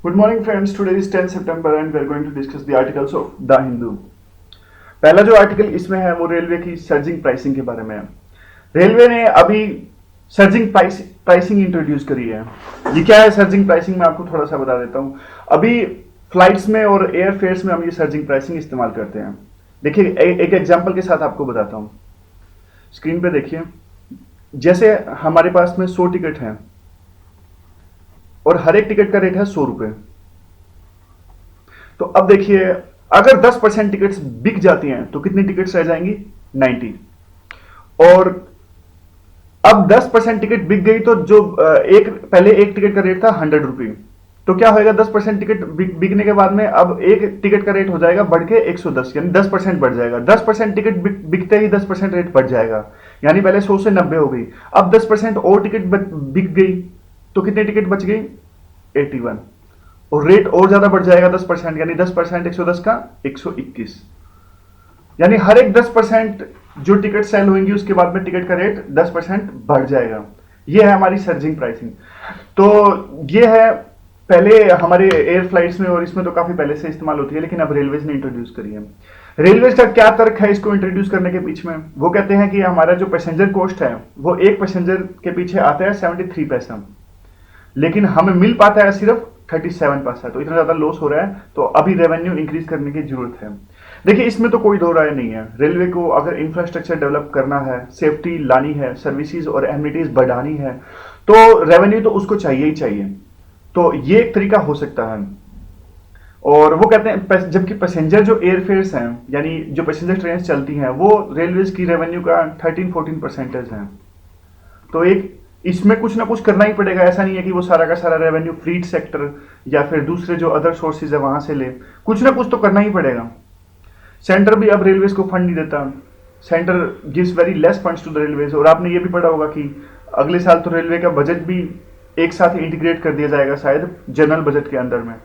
Good morning, friends. Today is 10 September and we are going to discuss the articles of The Hindu. पहला जो article इसमें है वो railway की surging pricing के बारे में है। रेलवे ने अभी सर्जिंग प्राइसिंग इंट्रोड्यूस करी है। ये क्या है सर्जिंग प्राइसिंग, मैं आपको थोड़ा सा बता देता हूँ। अभी फ्लाइट्स में और एयर फेयर्स में हम ये सर्जिंग प्राइसिंग इस्तेमाल करते हैं। देखिए एक एग्जांपल के साथ आपको बताता हूँ। स्क्रीन पे देखिए, जैसे हमारे पास में 100 टिकट हैं और हर एक टिकट का रेट है 100 रुपए। तो अब देखिए, अगर 10% टिकट्स बिक जाती हैं तो कितनी टिकट्स रह जाएंगी? 90। और अब 10% टिकट बिक गई तो जो पहले एक टिकट का रेट था 100 रुपी, तो क्या होएगा? 10% टिकट बिकने के बाद में अब एक टिकट का रेट हो जाएगा बढ़ के 110, यानी 10% बढ़ जाएगा। 10% टिकट बिकते ही 10% रेट बढ़ जाएगा, यानी पहले 100 से 90 हो गई। अब 10% और टिकट बिक गई तो कितने टिकट बच गई? 81। और रेट और ज्यादा बढ़ जाएगा 10%, यानी 10% 110 का 121, यानी हर एक 10% जो टिकट सेल होंगी उसके बाद में टिकट का रेट 10% बढ़ जाएगा। ये है हमारी सर्जिंग प्राइसिंग। तो ये है पहले हमारे एयर फ्लाइट्स में, और इसमें तो काफी पहले से इस्तेमाल होती है, लेकिन अब रेलवेज ने इंट्रोड्यूस करी है। रेलवेज का क्या तर्क है इसको इंट्रोड्यूस करने के पीछे में? वो कहते हैं कि हमारा जो पैसेंजर कॉस्ट है वो एक पैसेंजर के पीछे आता है 73 पैसा, लेकिन हमें मिल पाता है सिर्फ 37 पैसा। तो इतना ज्यादा लॉस हो रहा है, तो अभी रेवेन्यू इंक्रीज करने की जरूरत है। देखिए, इसमें तो कोई दो राय नहीं है। रेलवे को अगर इंफ्रास्ट्रक्चर डेवलप करना है, सेफ्टी लानी है, सर्विसेज और एमिनिटीज बढ़ानी है, तो रेवेन्यू तो उसको चाहिए ही चाहिए। तो ये एक तरीका हो सकता है। और वो कहते हैं जबकि पैसेंजर जो एयरफेयर्स हैं, यानी जो पैसेंजर ट्रेन चलती हैं, वो रेलवेज की रेवेन्यू का 13-14% है। तो एक इसमें कुछ ना कुछ करना ही पड़ेगा। ऐसा नहीं है कि वो सारा का सारा रेवेन्यू फ्लीट सेक्टर या फिर दूसरे जो अदर सोर्सेज है वहां से ले। कुछ ना कुछ तो करना ही पड़ेगा। सेंटर भी अब रेलवेज को फंड नहीं देता। Centre gives very less funds to the railways. और आपने ये भी पढ़ा होगा कि अगले साल तो रेलवे का बजट भी एक साथ इंटीग्रेट कर दिया जाएगा शायद जनरल बजट के अंदर में।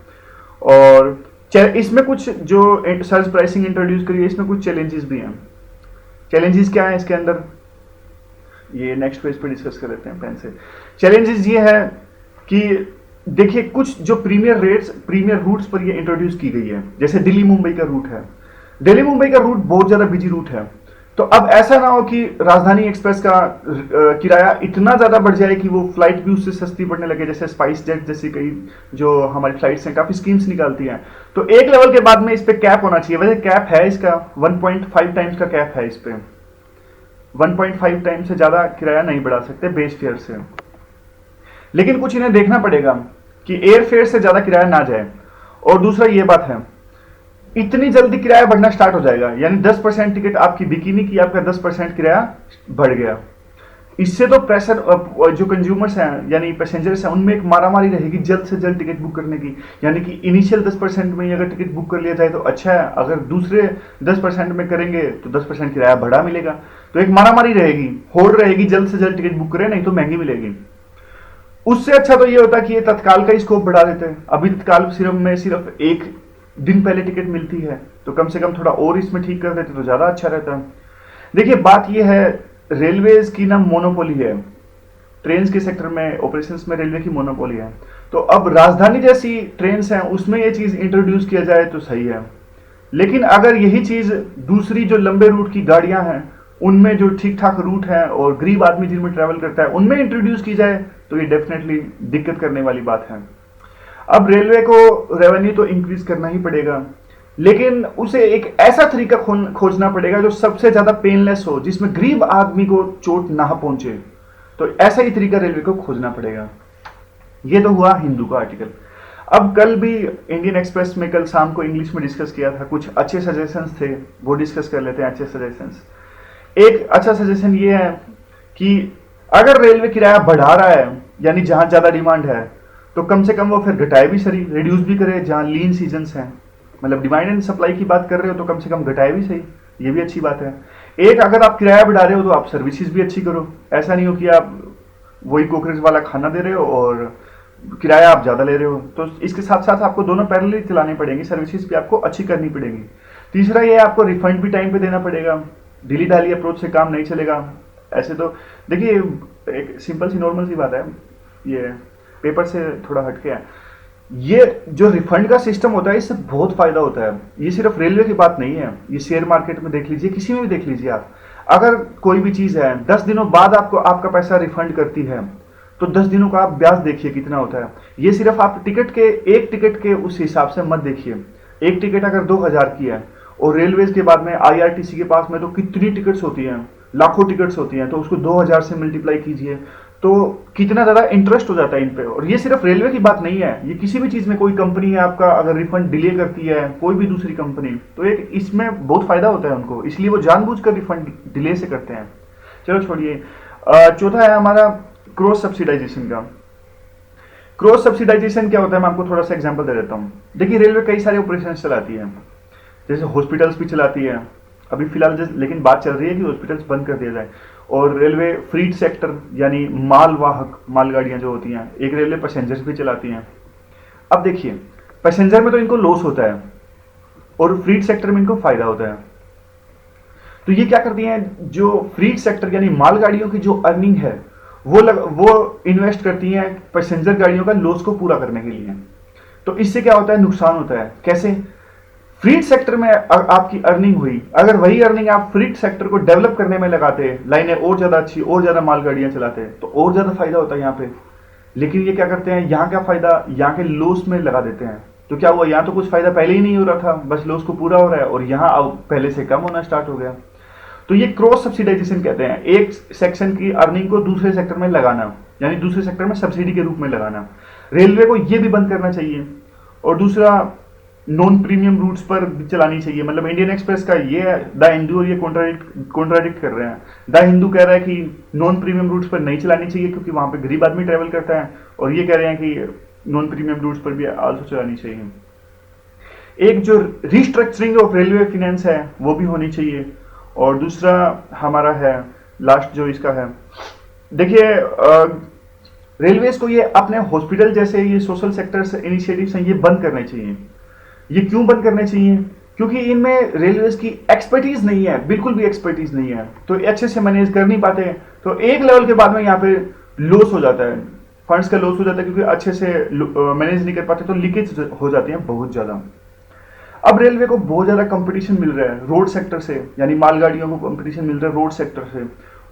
और इसमें कुछ जो सर्ज प्राइसिंग इंट्रोड्यूस करी है, इसमें कुछ चैलेंजेस भी हैं। चैलेंजेस क्या है इसके अंदर, ये नेक्स्ट पेज पे डिस्कस कर लेते हैं पेन से। चैलेंजेस ये है कि देखिए, कुछ जो प्रीमियर रूट्स पर ये इंट्रोड्यूस की गई है, जैसे दिल्ली मुंबई का रूट है। दिल्ली मुंबई का रूट बहुत ज्यादा बिजी रूट है। तो अब ऐसा ना हो कि राजधानी एक्सप्रेस का किराया इतना ज्यादा बढ़ जाए कि वो फ्लाइट भी उससे सस्ती पड़ने लगे। जैसे स्पाइस जेट जैसी कई जो हमारी फ्लाइट्स हैं काफी स्कीम्स निकालती हैं, तो एक लेवल के बाद में इस पे कैप होना चाहिए। वैसे कैप है इसका 1.5 टाइम्स का कैप है इस पे। 1.5 टाइम से ज्यादा किराया नहीं बढ़ा सकते बेस फेयर से। लेकिन कुछ इन्हें देखना पड़ेगा कि एयर फेयर से ज्यादा किराया ना जाए। और दूसरा ये बात है, इतनी जल्दी किराया बढ़ना स्टार्ट हो जाएगा, यानी 10% टिकट आपकी बिकी नहीं की, आपका 10% किराया बढ़ गया। इससे तो प्रेशर जो कंज्यूमर्स हैं यानी पैसेंजर्स हैं उनमें एक मारामारी रहेगी जल्द से जल्द टिकट बुक करने की। यानी कि इनिशियल 10% में अगर टिकट बुक कर लिया जाए तो अच्छा है, अगर दूसरे 10% में करेंगे तो 10% किराया बढ़ा मिलेगा। तो एक मारामारी रहेगी, होड़ रहेगी, जल्द से जल्द टिकट बुक करें नहीं तो महंगी मिलेगी। उससे अच्छा तो ये होता कि ये तत्काल का ही स्कोप बढ़ा देते हैं। अभी तत्काल सिर्फ एक दिन पहले टिकट मिलती है, तो कम से कम थोड़ा और इसमें ठीक कर देते तो ज्यादा अच्छा रहता है। देखिए, बात यह है, रेलवेज की ना मोनोपोली है। ट्रेन के सेक्टर में ऑपरेशंस में रेलवे की मोनोपोली है। तो अब राजधानी जैसी ट्रेन हैं उसमें ये चीज इंट्रोड्यूस किया जाए तो सही है। लेकिन अगर यही चीज दूसरी जो लंबे रूट की गाड़ियां हैं उनमें जो ठीक ठाक रूट है और गरीब आदमी जिनमें ट्रेवल करता है उनमें इंट्रोड्यूस की जाए तो ये डेफिनेटली दिक्कत करने वाली बात है। अब रेलवे को रेवेन्यू तो इंक्रीज करना ही पड़ेगा, लेकिन उसे एक ऐसा तरीका खोजना पड़ेगा जो सबसे ज्यादा पेनलेस हो, जिसमें गरीब आदमी को चोट ना पहुंचे। तो ऐसा ही तरीका रेलवे को खोजना पड़ेगा। ये तो हुआ हिंदू का आर्टिकल। अब कल भी इंडियन एक्सप्रेस में कल शाम को इंग्लिश में डिस्कस किया था, कुछ अच्छे सजेशंस थे, वो डिस्कस कर लेते हैं। अच्छे सजेशंस, एक अच्छा सजेशन ये है कि अगर रेलवे किराया बढ़ा रहा है, यानी जहां ज्यादा डिमांड है, तो कम से कम वो फिर घटाए भी सही, रिड्यूस भी करे जहां लीन सीजन्स हैं। मतलब डिमांड एंड सप्लाई की बात कर रहे हो तो कम से कम घटाए भी सही, ये भी अच्छी बात है। एक, अगर आप किराया बढ़ा रहे हो तो आप सर्विसेज भी अच्छी करो। ऐसा नहीं हो कि आप वही कोकरेज वाला खाना दे रहे हो और किराया आप ज्यादा ले रहे हो। तो इसके साथ साथ आपको दोनों पैरेलल चलाने पड़ेंगे, सर्विसेज भी आपको अच्छी करनी पड़ेगी। तीसरा, ये आपको रिफंड भी टाइम पे देना पड़ेगा। ढीली ढाली अप्रोच से काम नहीं चलेगा। ऐसे तो देखिए, एक सिंपल सी नॉर्मल सी बात है, ये पेपर से थोड़ा हटके है। ये जो रिफंड का सिस्टम होता है इससे बहुत फायदा होता है। ये सिर्फ रेलवे की बात नहीं है, ये शेयर मार्केट में देख लीजिए, किसी में भी देख लीजिए आप। अगर कोई भी चीज है 10 दिनों बाद आपको आपका पैसा रिफंड करती है, तो 10 दिनों का आप ब्याज देखिए कितना होता है। ये सिर्फ आप टिकट के, एक टिकट के उस हिसाब से मत देखिए। एक टिकट अगर 2000 की है और रेलवेज के बाद में आईआरटीसी के पास में तो कितनी टिकट्स होती हैं, लाखों टिकट्स होती हैं, तो उसको 2000 से मल्टीप्लाई कीजिए तो कितना ज्यादा इंटरेस्ट हो जाता है इन पे। और ये सिर्फ रेलवे की बात नहीं है, ये किसी भी चीज में कोई कंपनी है आपका अगर रिफंड डिले करती है, कोई भी दूसरी कंपनी, तो एक इसमें बहुत फायदा होता है उनको, इसलिए वो जानबूझकर रिफंड डिले से करते हैं। चलो छोड़िए। चौथा है हमारा क्रॉस सब्सिडाइजेशन का। क्रॉस सब्सिडाइजेशन क्या होता है, मैं आपको थोड़ा सा एग्जांपल दे देता हूँ। देखिए रेलवे कई सारे ऑपरेशन चलाती है, जैसे हॉस्पिटल्स भी चलाती है अभी फिलहाल, लेकिन बात चल रही है कि हॉस्पिटल्स बंद कर दिया जाए। और रेलवे फ्रीट सेक्टर यानी मालवाहक मालगाड़ियां जो होती हैं, एक रेलवे पैसेंजर्स भी चलाती हैं। अब देखिए पैसेंजर में तो इनको लॉस होता है और फ्रीट सेक्टर में इनको फायदा होता है। तो ये क्या करती हैं, जो फ्रीट सेक्टर यानी मालगाड़ियों की जो अर्निंग है वो इन्वेस्ट करती हैं पैसेंजर गाड़ियों का लॉस को पूरा करने के लिए। तो इससे क्या होता है, नुकसान होता है। कैसे? फ्रीट सेक्टर में आपकी अर्निंग हुई, अगर वही अर्निंग आप फ्रीट सेक्टर को डेवलप करने में लगाते, लाइनें और ज्यादा अच्छी, और ज्यादा मालगाड़ियां चलाते, तो और ज्यादा फायदा होता है यहाँ पे। लेकिन ये क्या करते हैं, यहाँ का फायदा यहाँ के लॉस में लगा देते हैं। तो क्या हुआ, यहाँ तो कुछ फायदा पहले ही नहीं हो रहा था, बस लॉस को पूरा हो रहा है, और यहाँ अब पहले से कम होना स्टार्ट हो गया। तो ये क्रॉस सब्सिडाइजेशन कहते हैं, एक सेक्शन की अर्निंग को दूसरे सेक्टर में लगाना, यानी दूसरे सेक्टर में सब्सिडी के रूप में लगाना। रेलवे को ये भी बंद करना चाहिए। और दूसरा, नॉन प्रीमियम रूट्स पर चलानी चाहिए। मतलब इंडियन एक्सप्रेस का ये है, द हिंदू और ये कॉन्ट्राडिक्ट कर रहे हैं। द हिंदू कह रहा है कि नॉन प्रीमियम रूट्स पर नहीं चलानी चाहिए क्योंकि वहां पे गरीब आदमी ट्रेवल करता है, और ये कह रहे हैं कि नॉन प्रीमियम रूट्स पर भी आल्सो चलानी चाहिए। एक जो रिस्ट्रक्चरिंग ऑफ रेलवे फाइनेंस है वो भी होनी चाहिए। और दूसरा हमारा है लास्ट जो इसका है, देखिए रेलवेज को ये अपने हॉस्पिटल जैसे ये सोशल सेक्टर इनिशिएटिव्स हैं ये बंद करने चाहिए। ये क्यों बंद करने चाहिए? क्योंकि इनमें रेलवेज की एक्सपर्टीज नहीं है, बिल्कुल भी एक्सपर्टीज नहीं है, तो अच्छे से मैनेज कर नहीं पाते। तो एक लेवल के बाद में यहाँ पे लॉस हो जाता है, फंड्स का लॉस हो जाता है, क्योंकि अच्छे से मैनेज नहीं कर पाते, तो लीकेज हो जाती है बहुत ज्यादा। अब रेलवे को बहुत ज्यादा कंपटीशन मिल रहा है रोड सेक्टर से, यानी मालगाड़ियों को कंपटीशन मिल रहा है रोड सेक्टर से,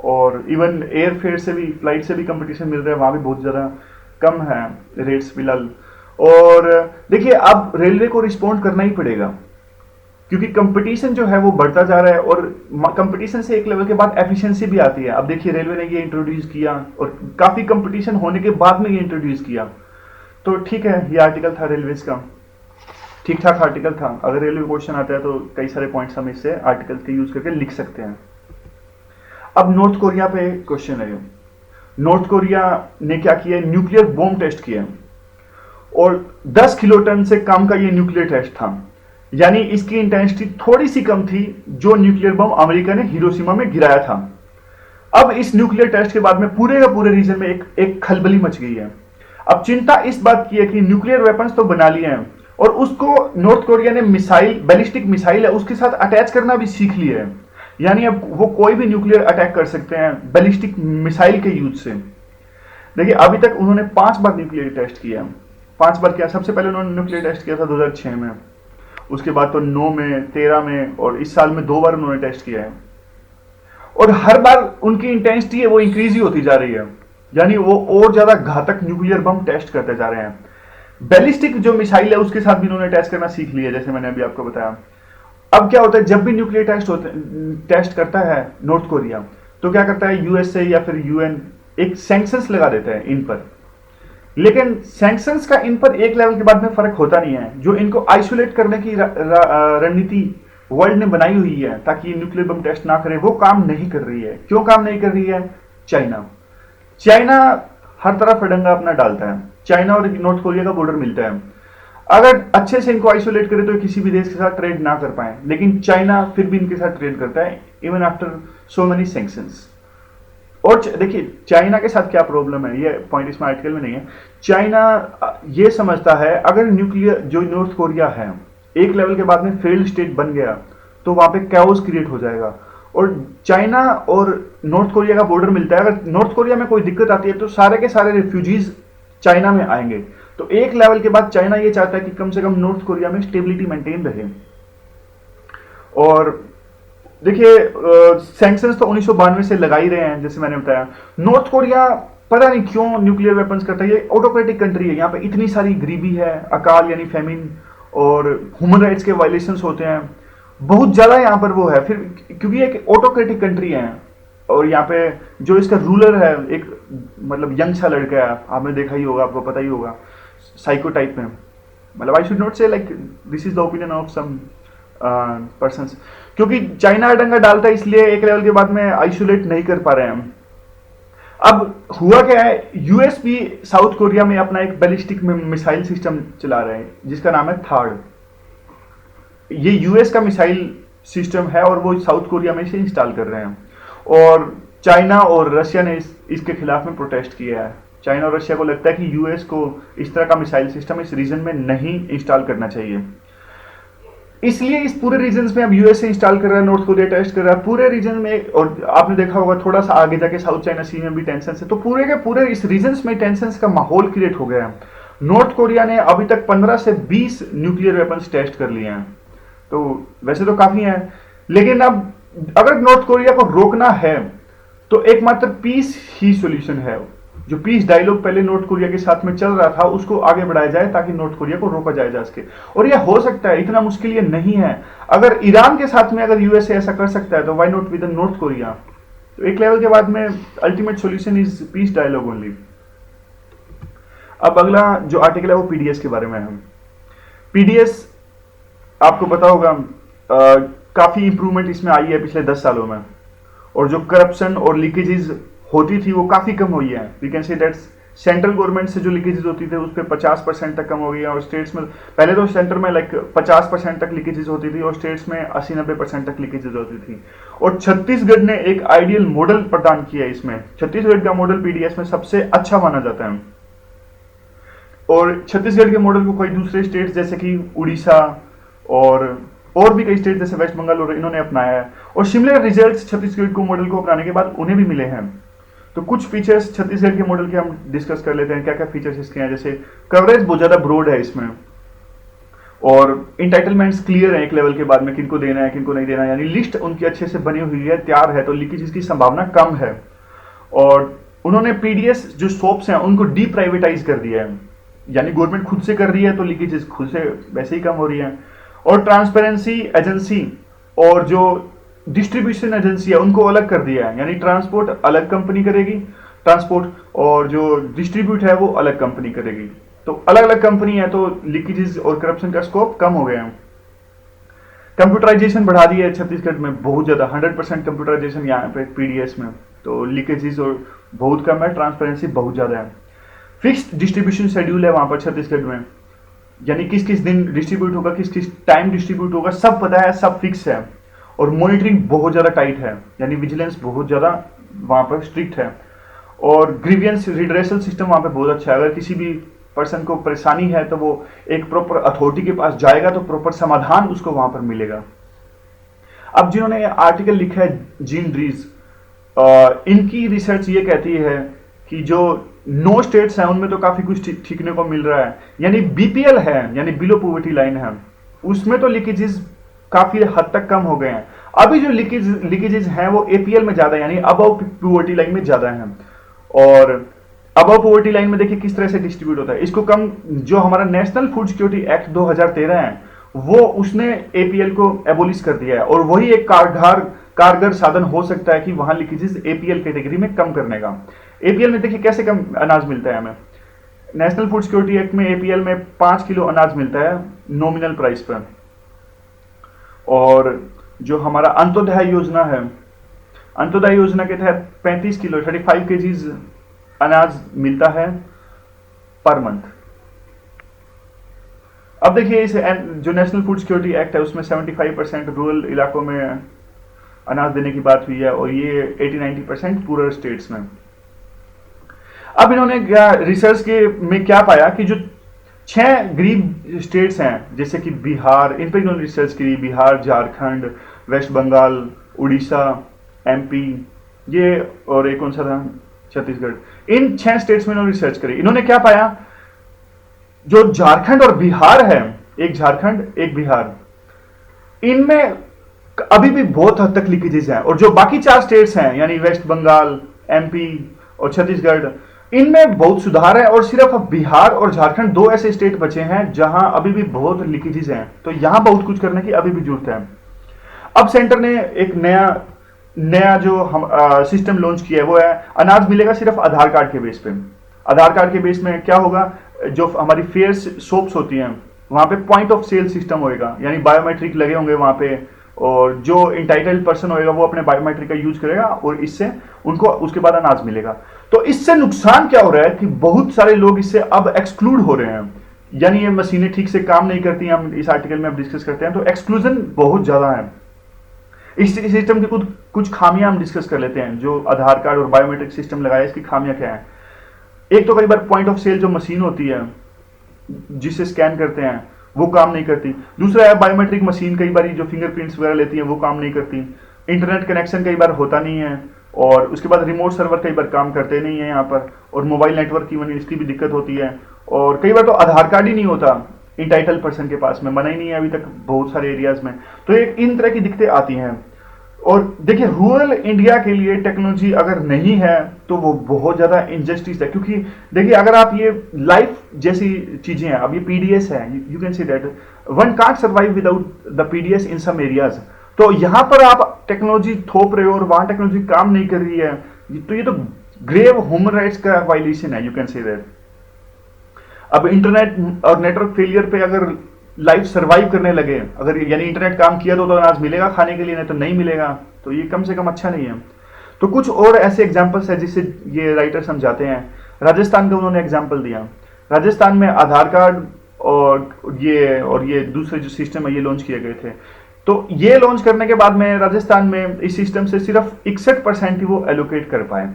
और इवन एयरफेयर से भी, फ्लाइट से भी कंपटीशन मिल रहा है, वहां भी बहुत ज्यादा कम है रेट्स फिलहाल। और देखिए अब रेलवे को रिस्पॉन्ड करना ही पड़ेगा, क्योंकि कंपटीशन जो है वो बढ़ता जा रहा है, और कंपटीशन से एक लेवल के बाद एफिशिएंसी भी आती है। अब देखिए रेलवे ने ये इंट्रोड्यूस किया, और काफी कंपटीशन होने के बाद में ये इंट्रोड्यूस किया। तो ठीक है, ये आर्टिकल था रेलवेज का, ठीक ठाक आर्टिकल था। अगर रेलवे क्वेश्चन आता है तो कई सारे पॉइंट्स हम इससे आर्टिकल के यूज करके लिख सकते हैं। अब नॉर्थ कोरिया पे क्वेश्चन है। नॉर्थ कोरिया ने क्या किया, न्यूक्लियर बॉम्ब टेस्ट किया, और 10 किलोटन से कम का ये न्यूक्लियर टेस्ट था, यानी इसकी इंटेंसिटी थोड़ी सी कम थी जो न्यूक्लियर बम अमेरिका ने हिरोशिमा में गिराया था। अब इस न्यूक्लियर टेस्ट के बाद में पूरे का पूरे रीजन में एक खलबली मच गई है। अब चिंता इस बात की है कि न्यूक्लियर वेपन्स तो बना लिए हैं, और उसको नॉर्थ कोरिया ने मिसाइल, बैलिस्टिक मिसाइल है उसके साथ अटैच करना भी सीख लिया है, यानी अब वो कोई भी न्यूक्लियर अटैक कर सकते हैं बैलिस्टिक मिसाइल के यूज से। देखिए अभी तक उन्होंने 5 बार न्यूक्लियर टेस्ट किया। 5 बार किया। सबसे पहले उन्होंने न्यूक्लियर टेस्ट किया था 2006 में, उसके बाद तो 9 में, 13 में, और इस साल में 2 बार उन्होंने टेस्ट किया है। और हर बार उनकी इंटेंसिटी है वो इंक्रीज ही होती जा रही है, यानी वो और ज्यादा घातक न्यूक्लियर बम टेस्ट करते जा रहे हैं। बैलिस्टिक जो मिसाइल है उसके साथ भी उन्होंने टेस्ट करना सीख लिया, जैसे मैंने अभी आपको बताया। अब क्या होता है, जब भी न्यूक्लियर टेस्ट करता है नॉर्थ कोरिया, तो क्या करता है यूएसए या फिर यूएन एक सैंक्शंस लगा देता है इन पर। लेकिन सैंक्शंस का इन पर एक लेवल के बाद में फर्क होता नहीं है। जो इनको आइसोलेट करने की रणनीति वर्ल्ड ने बनाई हुई है ताकि न्यूक्लियर बम टेस्ट ना करे, वो काम नहीं कर रही है। क्यों काम नहीं कर रही है? चाइना हर तरफ फडंगा अपना डालता है। चाइना और नॉर्थ कोरिया का बॉर्डर मिलता है। अगर अच्छे से इनको आइसोलेट करे तो किसी भी देश के साथ ट्रेड ना कर पाए, लेकिन चाइना फिर भी इनके साथ ट्रेड करता है even after so many sanctions. और देखिए चाइना के साथ क्या प्रॉब्लम है, ये पॉइंट इसमें आर्टिकल में नहीं है। चाइना ये समझता है अगर न्यूक्लियर जो नॉर्थ कोरिया है एक लेवल के बाद में फेल्ड स्टेट बन गया तो वहां पे कैओस क्रिएट हो जाएगा। और चाइना और नॉर्थ कोरिया का बॉर्डर मिलता है, अगर नॉर्थ कोरिया में कोई दिक्कत आती है तो सारे के सारे रिफ्यूजीज चाइना में आएंगे। तो एक लेवल के बाद चाइना ये चाहता है कि कम से कम नॉर्थ कोरिया में स्टेबिलिटी मेंटेन रहे। और देखिए सैंक्शंस तो 1992 से लगा ही रहे हैं, जैसे मैंने बताया। नॉर्थ कोरिया पता नहीं क्यों न्यूक्लियर वेपन्स करता है, ये ऑटोक्रेटिक कंट्री है, यहाँ पे इतनी सारी गरीबी है, अकाल यानी फेमिन, और ह्यूमन राइट्स के वायलेशंस होते हैं बहुत ज्यादा यहाँ पर वो है। फिर क्योंकि एक ऑटोक्रेटिक कंट्री है, और यहाँ पे जो इसका रूलर है एक मतलब यंग सा लड़का है, आपने देखा ही होगा, आपको पता ही होगा, साइको टाइप में। मतलब I should not say like this is the opinion of some persons, क्योंकि चाइना डंगा डालता है इसलिए एक लेवल के बाद में आइसोलेट नहीं कर पा रहे हैं हम। अब हुआ क्या है, यूएस भी साउथ कोरिया में अपना एक बैलिस्टिक मिसाइल सिस्टम चला रहे हैं जिसका नाम है थार्ड। ये यूएस का मिसाइल सिस्टम है और वो साउथ कोरिया में से इंस्टॉल कर रहे हैं, और चाइना और रशिया ने इसके खिलाफ में प्रोटेस्ट किया है। चाइना और रशिया को लगता है कि यूएस को इस तरह का मिसाइल सिस्टम इस रीजन में नहीं इंस्टॉल करना चाहिए, इसलिए इस पूरे रीजन में अब यूएस से इंस्टॉल कर रहा है, नॉर्थ कोरिया टेस्ट कर रहा है पूरे रीजन में। और आपने देखा होगा थोड़ा सा आगे जाके साउथ चाइना सी में भी टेंशन है, तो पूरे के पूरे इस रीजन में टेंशन का माहौल क्रिएट हो गया है। नॉर्थ कोरिया ने अभी तक 15 से 20 न्यूक्लियर वेपन्स टेस्ट कर लिए हैं, तो वैसे तो काफी हैं, लेकिन अब अगर नॉर्थ कोरिया को रोकना है तो एकमात्र पीस ही सॉल्यूशन है। जो पीस डायलॉग पहले नॉर्थ कोरिया के साथ में चल रहा था उसको आगे बढ़ाया जाए ताकि नॉर्थ कोरिया को रोका जाए जा सके, और यह हो सकता है, इतना मुश्किल ये नहीं है। अगर ईरान के साथ में अगर यूएसए ऐसा कर सकता है तो why not with North Korea. तो एक लेवल के बाद में ultimate solution is peace dialogue only. अब अगला जो आर्टिकल है वो पीडीएस के बारे में है। पीडीएस आपको पता होगा काफी इंप्रूवमेंट इसमें आई है पिछले 10 सालों में, और जो करप्शन और लीकेजेस होती थी वो काफी कम हुई है। We can say that central government से जो लीकेजेस होती थे उस पर 50% तक कम हो गई है, और स्टेट्स में पहले तो सेंटर में लाइक 50% तक लीकेजेस होती थी और स्टेट्स में 80-90% तक लीकेजेस होती थी। और छत्तीसगढ़ ने एक आइडियल मॉडल प्रदान किया है इसमें। छत्तीसगढ़ का मॉडल पीडीएस में सबसे अच्छा माना जाता है, और छत्तीसगढ़ के मॉडल को कोई दूसरे स्टेट्स जैसे कि उड़ीसा और भी कई स्टेट जैसे वेस्ट बंगाल और इन्होंने अपनाया है, और सिमिलर रिजल्ट्स छत्तीसगढ़ को मॉडल को अपनाने के बाद उन्हें भी मिले हैं। तो कुछ फीचर्स छत्तीसगढ़ के मॉडल के हम डिस्कस कर लेते हैं, क्या क्या फीचर्स इसके हैं। जैसे कवरेज बहुत ज्यादा ब्रॉड है इसमें, और इंटाइटलमेंट्स क्लियर है एक लेवल के बाद में, किनको देना है किनको नहीं देना है, यानी लिस्ट उनकी अच्छे से बनी हुई है, तैयार है, तो लीकेज की संभावना कम है। और उन्होंने पीडीएस जो शॉप्स हैं उनको डी प्राइवेटाइज कर दिया है, यानी गवर्नमेंट खुद से कर रही है तो लीकेजेस खुद से वैसे ही कम हो रही है। और ट्रांसपेरेंसी एजेंसी और जो डिस्ट्रीब्यूशन एजेंसी है उनको अलग कर दिया है, यानी ट्रांसपोर्ट अलग कंपनी करेगी ट्रांसपोर्ट, और जो डिस्ट्रीब्यूट है वो अलग कंपनी करेगी। तो अलग अलग कंपनी है तो लीकेजेस और करप्शन का स्कोप कम हो गया है। कंप्यूटराइजेशन बढ़ा दी है छत्तीसगढ़ में बहुत ज्यादा, 100% कंप्यूटराइजेशन यहाँ पे पीडीएस में, तो लीकेजेस और बहुत कम है, ट्रांसपेरेंसी बहुत ज्यादा है। फिक्स्ड डिस्ट्रीब्यूशन शेड्यूल है वहां पर छत्तीसगढ़ में, यानी किस किस दिन डिस्ट्रीब्यूट होगा, किस किस टाइम डिस्ट्रीब्यूट होगा, सब पता है, सब फिक्स है। और मॉनिटरिंग बहुत ज्यादा टाइट है, यानी विजिलेंस बहुत ज्यादा वहां पर स्ट्रिक्ट है। और ग्रीवियंस रिड्रेसल सिस्टम वहां पर बहुत अच्छा है, अगर किसी भी पर्सन को परेशानी है तो वो एक प्रॉपर अथॉरिटी के पास जाएगा तो प्रॉपर समाधान उसको वहां पर मिलेगा। अब जिन्होंने आर्टिकल लिखा है जीन ड्रीज, इनकी रिसर्च ये कहती है कि जो 9 स्टेट्स हैं उनमें तो काफी कुछ सीखने को मिल रहा है, यानी बीपीएल है यानी बिलो पॉवर्टी लाइन है, उसमें तो लीकेजेस काफी हद तक कम हो गए हैं। अभी जो लीकेजेस हैं वो एपीएल में ज्यादा यानी अबव पॉवर्टी लाइन में ज्यादा हैं। और अबव पॉवर्टी लाइन में देखिए किस तरह से डिस्ट्रीब्यूट होता है, इसको कम जो हमारा नेशनल फूड सिक्योरिटी एक्ट 2013 है वो उसने एपीएल को एबोलिश कर दिया है, और वही एक कारगर साधन हो सकता है कि वहां लीकेजेस एपीएल कैटेगरी में कम करने का। एपीएल में देखिए कैसे कम अनाज मिलता है हमें, नेशनल फूड सिक्योरिटी एक्ट में एपीएल में 5 किलो अनाज मिलता है नॉमिनल प्राइस पर, और जो हमारा अंत्योदय योजना है, अंत्योदय योजना के तहत 35 किलो 35 केजीज अनाज मिलता है पर मंथ। अब देखिए इस जो नेशनल फूड सिक्योरिटी एक्ट है उसमें 75% रूरल इलाकों में अनाज देने की बात हुई है, और ये 80-90% पूरे स्टेट्स में। अब इन्होंने रिसर्च के में क्या पाया कि जो 6 गरीब स्टेट्स हैं जैसे कि बिहार, इन पर इन्होंने रिसर्च की, बिहार, झारखंड, वेस्ट बंगाल, उड़ीसा, एमपी, ये और एक कौन सा था, छत्तीसगढ़, इन 6 स्टेट्स में इन्होंने रिसर्च करी। इन्होंने क्या पाया जो झारखंड और बिहार है, एक झारखंड एक बिहार, इनमें अभी भी बहुत हद तक लीकेजेस हैं। और जो बाकी 4 स्टेट्स हैं यानी वेस्ट बंगाल, एमपी और छत्तीसगढ़, इनमें बहुत सुधार है। और सिर्फ अब बिहार और झारखंड 2 ऐसे स्टेट बचे हैं जहां अभी भी बहुत लीकेजेस हैं। तो यहां बहुत कुछ करने की अभी भी जरूरत है। अब सेंटर ने एक नया नया जो हम सिस्टम लॉन्च किया है वो है अनाज मिलेगा सिर्फ आधार कार्ड के बेस पे। आधार कार्ड के बेस में क्या होगा, जो हमारी फेयर शॉप्स होती हैं वहां पे पॉइंट ऑफ सेल सिस्टम होएगा, यानी बायोमेट्रिक लगे होंगे वहां पे, और जो इंटाइटल्ड पर्सन होएगा वो अपने बायोमेट्रिक का यूज करेगा और इससे उनको उसके बाद अनाज मिलेगा। तो इससे नुकसान क्या हो रहा है कि बहुत सारे लोग इससे अब एक्सक्लूड हो रहे हैं, यानी ये मशीनें ठीक से काम नहीं करती। हम इस आर्टिकल में अब डिस्कस करते हैं, तो एक्सक्लूजन बहुत ज्यादा है। इस सिस्टम की कुछ खामियां हम डिस्कस कर लेते हैं। जो आधार कार्ड और बायोमेट्रिक सिस्टम लगाया इसकी खामियां क्या है। एक तो कई बार पॉइंट ऑफ सेल जो मशीन होती है जिसे स्कैन करते हैं वो काम नहीं करती। दूसरा है बायोमेट्रिक मशीन कई बार जो फिंगरप्रिंट्स वगैरह लेती है वो काम नहीं करती। इंटरनेट कनेक्शन कई बार होता नहीं है, और उसके बाद रिमोट सर्वर कई बार काम करते नहीं है यहाँ पर, और मोबाइल नेटवर्क की इसकी भी दिक्कत होती है। और कई बार तो आधार कार्ड ही नहीं होता इंटाइटल पर्सन के पास में, बना ही नहीं है अभी तक बहुत सारे एरियाज में। तो एक इन तरह की दिक्कतें आती हैं। और देखिए रूरल इंडिया के लिए टेक्नोलॉजी अगर नहीं है तो वो बहुत ज्यादा इनजस्टिस है। क्योंकि देखिए अगर आप ये लाइफ जैसी चीजें हैं, अब ये पीडीएस है, you can see that one can't survive without the PDS in some areas. तो यहां पर आप टेक्नोलॉजी थोप रहे हो और वहां टेक्नोलॉजी काम नहीं कर रही है, तो ये तो ग्रेव ह्यूमन राइट्स का वायलेशन है, यू कैन से दैट। अब इंटरनेट और नेटवर्क फेलियर पे अगर लाइफ सर्वाइव करने लगे, अगर यानी इंटरनेट काम किया तो अनाज मिलेगा खाने के लिए, नहीं तो नहीं मिलेगा, तो ये कम से कम अच्छा नहीं है। तो कुछ और ऐसे एग्जांपल्स है जिससे ये राइटर समझाते हैं। राजस्थान का उन्होंने एग्जांपल दिया। राजस्थान में आधार कार्ड और ये दूसरे जो सिस्टम है ये लॉन्च किए गए थे। तो ये लॉन्च करने के बाद में राजस्थान में इस सिस्टम से सिर्फ 61% ही वो एलोकेट कर पाए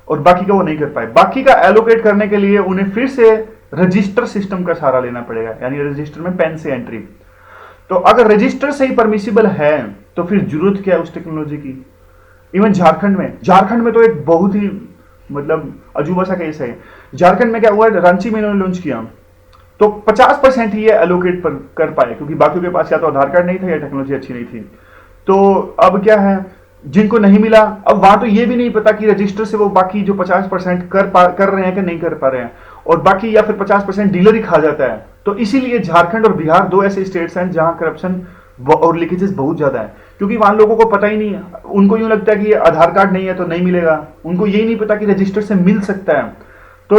और बाकी का वो नहीं कर पाए। बाकी का एलोकेट करने के लिए उन्हें फिर से रजिस्टर सिस्टम का सहारा लेना पड़ेगा, यानी रजिस्टर में पेन से एंट्री। तो अगर रजिस्टर से ही परमिसिबल है तो फिर जरूरत क्या है उस टेक्नोलॉजी की। इवन झारखंड में तो एक बहुत ही मतलब अजूबा सा केस है। झारखंड में क्या हुआ, रांची में इन्होंने लॉन्च किया तो 50% ही ये एलोकेट कर पाए, क्योंकि बाकियों के पास या तो आधार कार्ड नहीं था या टेक्नोलॉजी अच्छी नहीं थी। तो अब क्या है, जिनको नहीं मिला, अब वहां तो ये भी नहीं पता कि रजिस्टर से वो बाकी जो 50% कर रहे हैं कि नहीं कर पा रहे हैं, और बाकी या फिर 50% डीलर ही खा जाता है। तो इसीलिए झारखंड और बिहार 2 ऐसे स्टेट्स हैं जहां करप्शन और लीकेजेस बहुत ज्यादा है, क्योंकि वहां लोगों को पता ही नहीं है। उनको यूं लगता है कि आधार कार्ड नहीं है तो नहीं मिलेगा, उनको यही नहीं पता कि रजिस्टर से मिल सकता है। तो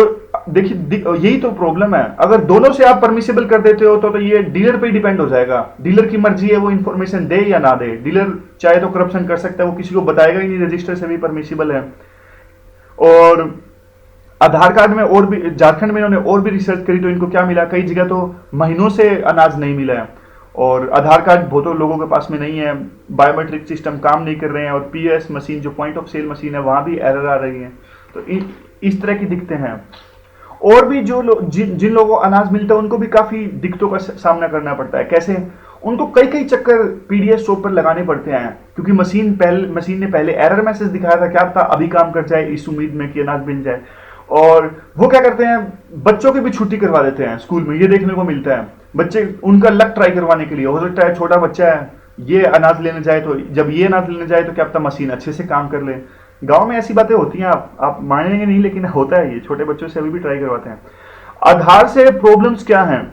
देखिए यही तो प्रॉब्लम है। अगर दोनों से आप परमिसिबल कर देते हो तो ये डीलर पे ही डिपेंड हो जाएगा। डीलर की मर्जी है वो इन्फॉर्मेशन दे या ना दे। डीलर चाहे तो करप्शन कर सकता है, वो किसी को बताएगा ही नहीं रजिस्टर से भी परमिसिबल है। और आधार कार्ड में और भी झारखंड में इन्होंने और भी रिसर्च करी तो इनको क्या मिला, कई जगह तो महीनों से अनाज नहीं मिला है, और आधार कार्ड बहुतों लोगों के पास में नहीं है, बायोमेट्रिक सिस्टम काम नहीं कर रहे हैं, और पीएस मशीन जो पॉइंट ऑफ सेल मशीन है वहां भी एरर आ रही है। तो इस तरह की दिक्कतें हैं। और भी जो जिन लोगों को अनाज मिलता है उनको भी काफी दिक्कतों का सामना करना पड़ता है। कैसे, उनको कई कई चक्कर पीडीएस शॉप पर लगाने पड़ते हैं, क्योंकि मशीन ने पहले एरर मैसेज दिखाया था, क्या पता अभी काम कर जाए इस उम्मीद में कि अनाज मिल जाए। और वो क्या करते हैं, बच्चों की भी छुट्टी करवा देते हैं स्कूल में। ये देखने को मिलता है, बच्चे उनका लक ट्राई करवाने के लिए, हो सकता है छोटा बच्चा है ये अनाज लेने जाए, तो जब ये अनाज लेने जाए तो क्या पता मशीन अच्छे से काम कर ले। गांव में ऐसी बातें होती हैं, आप मानेंगे नहीं लेकिन होता है, ये छोटे बच्चों से अभी भी ट्राई करवाते हैं। आधार से प्रॉब्लम्स क्या हैं,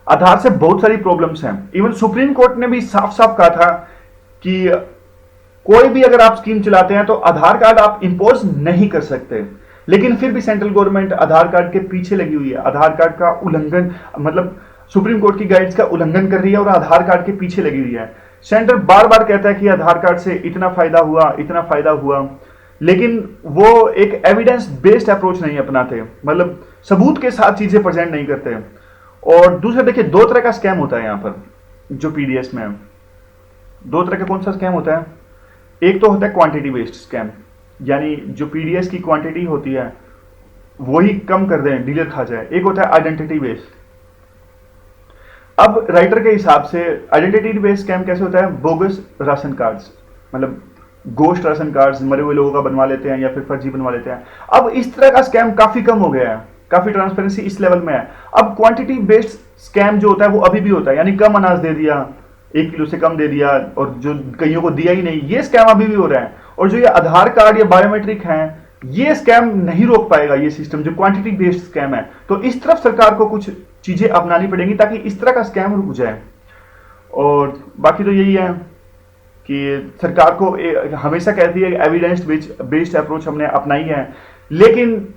आधार से बहुत सारी प्रॉब्लम्स हैं। इवन सुप्रीम कोर्ट ने भी साफ साफ कहा था कि कोई भी अगर आप स्कीम चलाते हैं तो आधार कार्ड आप इंपोज नहीं कर सकते, लेकिन फिर भी सेंट्रल गवर्नमेंट आधार कार्ड के पीछे लगी हुई है। आधार कार्ड का उल्लंघन, मतलब सुप्रीम कोर्ट की गाइड्स का उल्लंघन कर रही है और आधार कार्ड के पीछे लगी हुई है। सेंटर बार बार कहता है कि आधार कार्ड से इतना फायदा हुआ, इतना फायदा हुआ, लेकिन वो एक एविडेंस बेस्ड अप्रोच नहीं अपनाते, मतलब सबूत के साथ चीजें प्रेजेंट नहीं करते। और दूसरा देखिए, 2 तरह का स्कैम होता है यहाँ पर जो पीडीएस में है। 2 तरह का कौन सा स्कैम होता है, एक तो होता है क्वांटिटी बेस्ड स्कैम, यानी जो पीडीएस की क्वांटिटी होती है वही कम कर दें, डीलर खा जाए। एक होता है आइडेंटिटी बेस्ड। अब राइटर के हिसाब से आइडेंटिटी बेस्ड स्कैम कैसे होता है, बोगस राशन कार्ड्स, मतलब गोश्त राशन कार्ड्स मरे हुए लोगों का बनवा लेते हैं या फिर फर्जी बनवा लेते हैं। अब इस तरह का स्कैम काफी कम हो गया है, काफी ट्रांसपेरेंसी इस लेवल में है। अब क्वांटिटी बेस्ड स्कैम जो होता है वो अभी भी होता है, यानी कम अनाज दे दिया, 1 किलो से कम दे दिया और जो कईयों को दिया ही नहीं, ये स्कैम अभी भी हो रहा है। और जो ये आधार कार्ड या बायोमेट्रिक हैं, ये स्कैम नहीं रोक पाएगा ये सिस्टम, जो क्वांटिटी बेस्ड स्कैम है। तो इस तरफ सरकार को कुछ चीजें अपनानी पड़ेंगी ताकि इस तरह का स्कैम रुक जाए। और बाकी तो यही है कि सरकार को हमेशा कहती है एविडेंस बेस्ड अप्रोच हमने अपनाई है, लेकिन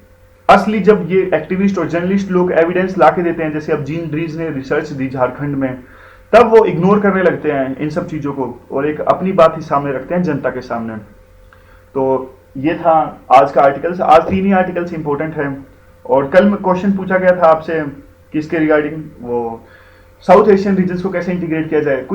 असली जब ये एक्टिविस्ट और जर्नलिस्ट लोग एविडेंस ला के देते हैं, जैसे अब जीन ड्रीज ने रिसर्च दी झारखंड में, तब वो इग्नोर करने लगते हैं इन सब चीजों को और एक अपनी बात ही सामने रखते हैं जनता के सामने। तो ये था आज का आर्टिकल्स। आज 3 ही आर्टिकल्स इंपॉर्टेंट है। और कल में क्वेश्चन पूछा गया था आपसे किसके रिगार्डिंग, वो साउथ एशियन रीजन्स को कैसे इंटीग्रेट किया जाए, कुछ